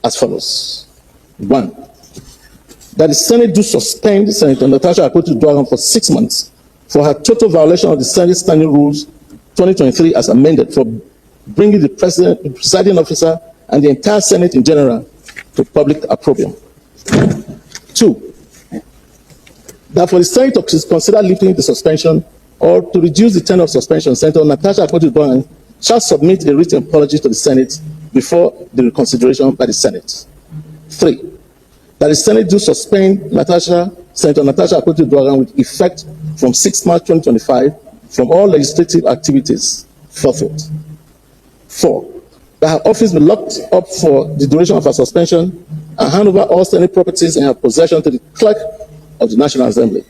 as follows. 1. That the Senate do suspend Senator Natasha Akpotiuduaghan for 6 months for her total violation of the Senate Standing Rules 2023 as amended for bringing the presiding officer and the entire Senate in general to public opprobrium. 2. That for the Senate to consider lifting the suspension or to reduce the term of suspension, Senator Natasha Akpotiuduaghan shall submit a written apology to the Senate before the reconsideration by the Senate. 3. That the Senate do suspend Senator Natasha Akpotiuduaghan with effect from 6 March 2025 from all legislative activities forthwith. 4. That her office be locked up for the duration of her suspension and hand over all Senate properties in her possession to the clerk of the National Assembly.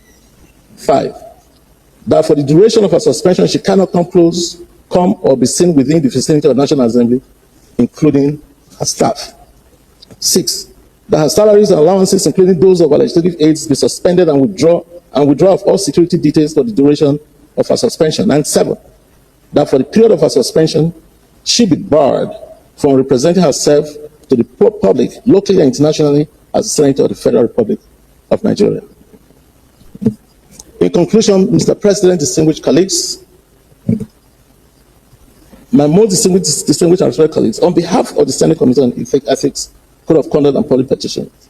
5. That for the duration of her suspension, she cannot come or be seen within the vicinity of the National Assembly, including her staff. 6. That her salaries and allowances, including those of her legislative aides, be suspended and withdraw of all security details for the duration of her suspension. And 7. That for the period of her suspension, she be barred from representing herself to the public, locally and internationally, as a Senator of the Federal Republic of Nigeria. In conclusion, Mr. President, distinguished colleagues, my most distinguished and respected colleagues, on behalf of the Senate Committee on Ethics, Code of Conduct and Public Petitions,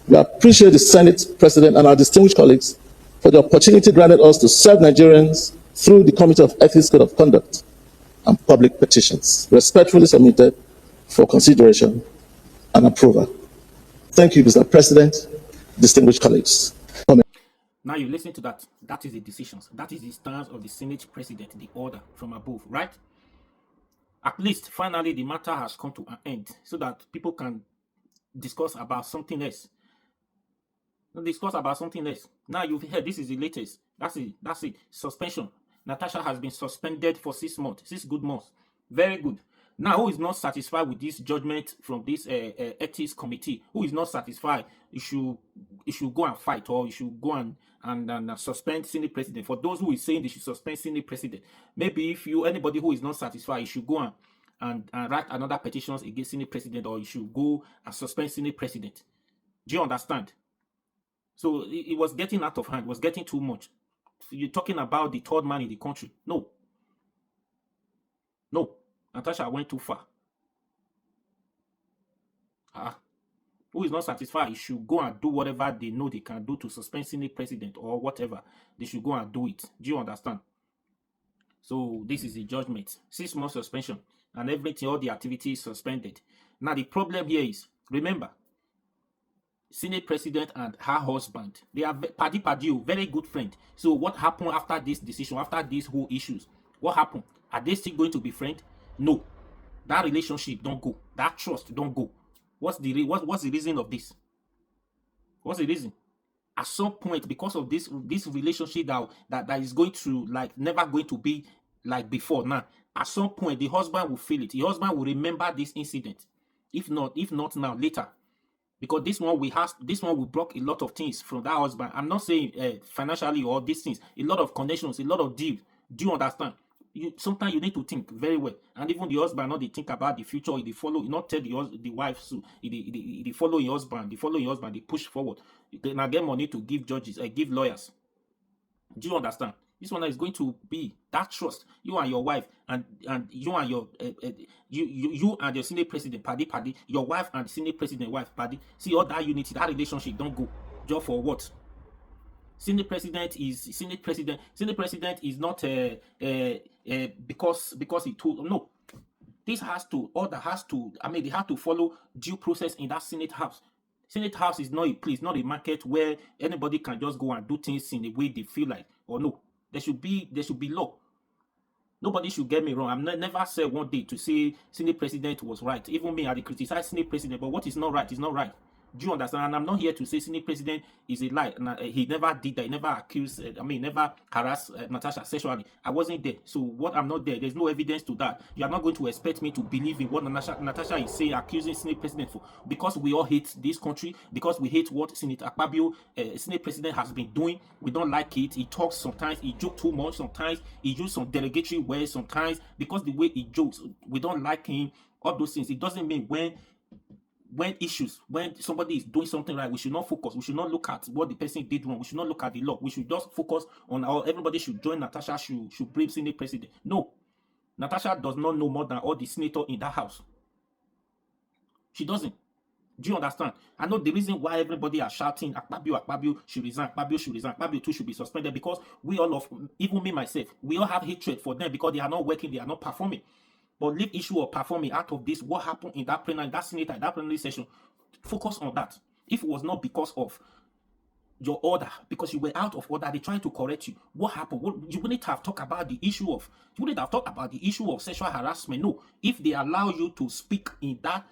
we appreciate the Senate President and our distinguished colleagues for the opportunity granted us to serve Nigerians through the Committee of Ethics, Code of Conduct and Public Petitions, respectfully submitted for consideration and approval. Thank you, Mr. President, distinguished colleagues. Now you listen to that. That is the decisions. That is the stance of the Senate President, the order from above, right? At least, finally, the matter has come to an end so that people can discuss about something else. Discuss about something else. Now you've heard this is the latest. That's it. Suspension. Natasha has been suspended for 6 months. 6 good months. Very good. Now, who is not satisfied with this judgment from this ethics committee? Who is not satisfied? You should go and fight, or you should go and suspend Senate President. For those who is saying they should suspend Senate President, maybe if anybody who is not satisfied, you should go and write another petitions against Senate President, or you should go and suspend Senate President. Do you understand? So it was getting out of hand. It was getting too much. So you're talking about the third man in the country. No. Natasha went too far. Who is not satisfied, you should go and do whatever they know they can do to suspend Senate President or whatever. They should go and do it. Do you understand? So this is the judgment. 6 months suspension and everything, all the activities suspended. Now the problem here is, remember, Senate President and her husband, they are paddy, very good friend. So what happened after this decision, after these whole issues? What happened? Are they still going to be friends? No. That relationship don't go. That trust don't go. What's the reason of this? What's the reason? At some point, because of this relationship that is going to, like, never going to be like before now, at some point the husband will feel it. The husband will remember this incident. If not now, later. Because this one will block a lot of things from that husband. I'm not saying financially or these things. A lot of connections, a lot of deals. Do you understand? Sometimes you need to think very well, and even the husband not they think about the future. They follow, not tell the wife, so they follow your husband. They follow your husband. They push forward. They now get money to give judges, give lawyers. Do you understand? This one is going to be that trust. You and your wife, and you and your you and your Senate President, paddy. Your wife and Senate President, wife, paddy. See, all that unity, that relationship don't go. Just for what? Senate President is not because he told, no. This has to, they have to follow due process in that Senate House. Senate House is not a place, not a market where anybody can just go and do things in the way they feel like. Or no, there should be law. Nobody should get me wrong. I'm never said one day to say Senate President was right. Even me, I criticize Senate President, but what is not right is not right. Do you understand? And I'm not here to say Senate President is a lie. He never did that. He never accused, never harassed Natasha sexually. I wasn't there. So what I'm not there, there's no evidence to that. You are not going to expect me to believe in what Natasha is saying, accusing Senate President for. Because we all hate this country, because we hate what Senator Akpabio, Senate President, has been doing. We don't like it. He talks sometimes. He jokes too much sometimes. He uses some derogatory words sometimes. Because the way he jokes, we don't like him. All those things. It doesn't mean when when somebody is doing something right, we should not focus. We should not look at what the person did wrong. We should not look at the law. We should just focus on how everybody should join Natasha, should bring Senate president. No, Natasha does not know more than all the senators in that house. She doesn't. Do you understand? I know the reason why everybody are shouting, Akpabio should resign, Akpabio should resign, Akpabio too should be suspended, because we all of, even me myself, we all have hatred for them because they are not working, they are not performing. But leave issue of performing out of this. What happened in that plenary, that senator, that plenary session? Focus on that. If it was not because of your order, because you were out of order, they tried to correct you. What happened? You wouldn't have talked about the issue of sexual harassment. No, if they allow you to speak in that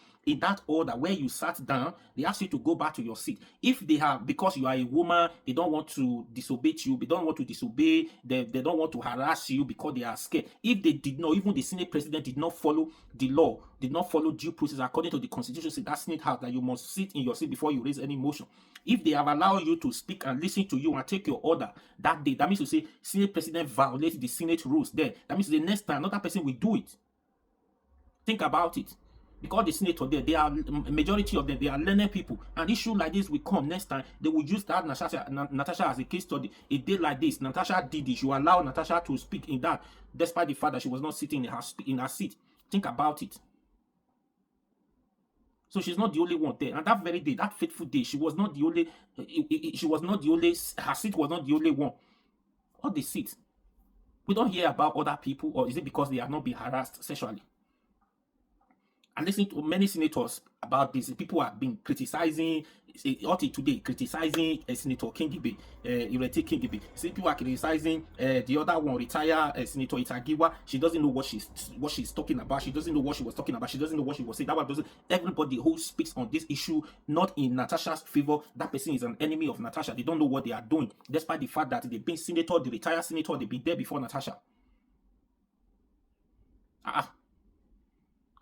order where you sat down, they ask you to go back to your seat. If they have, because you are a woman, they don't want to disobey you, they don't want to disobey, they don't want to harass you because they are scared. If they did not, even the Senate president did not follow the law, did not follow due process according to the constitution, say that Senate house that you must sit in your seat before you raise any motion. If they have allowed you to speak and listen to you and take your order that day, that means to say Senate president violates the Senate rules there. That means the next time another person will do it. Think about it. Because the senator there, they are majority of them, they are learned people, and issue like this will come next time. They will use that Natasha as a case study. A day like this, Natasha did this. You allow Natasha to speak in that, despite the fact that she was not sitting in her seat. Think about it. So she's not the only one there. And that very day, that fateful day, she was not the only. She was not the only. Her seat was not the only one. All the seats. We don't hear about other people, or is it because they have not been harassed sexually? And listening to many senators about this, people have been criticizing, today, criticizing Senator Kingibe, Ireti Kingibe. See, people are criticizing the other one, retired Senator Itagiwa. She doesn't know what she's talking about. She doesn't know what she was talking about. She doesn't know what she was saying. That one doesn't. Everybody who speaks on this issue, not in Natasha's favor, that person is an enemy of Natasha. They don't know what they are doing, despite the fact that they've been senator, the retired senator, they've been there before Natasha.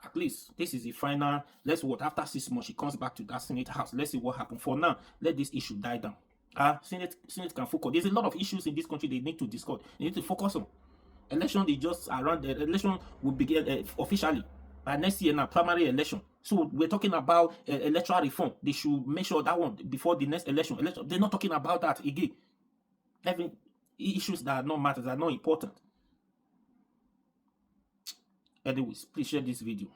At least this is the final. Let's what after 6 months she comes back to that Senate house. Let's see what happens. For now, let this issue die down. Senate can focus. There's a lot of issues in this country they need to discuss. They need to focus on. Election is just around. The election will begin officially by next year now, primary election. So we're talking about electoral reform. They should make sure that one before the next election. They're not talking about that again. Having issues that are not matters, are not important. Anyways, please share this video.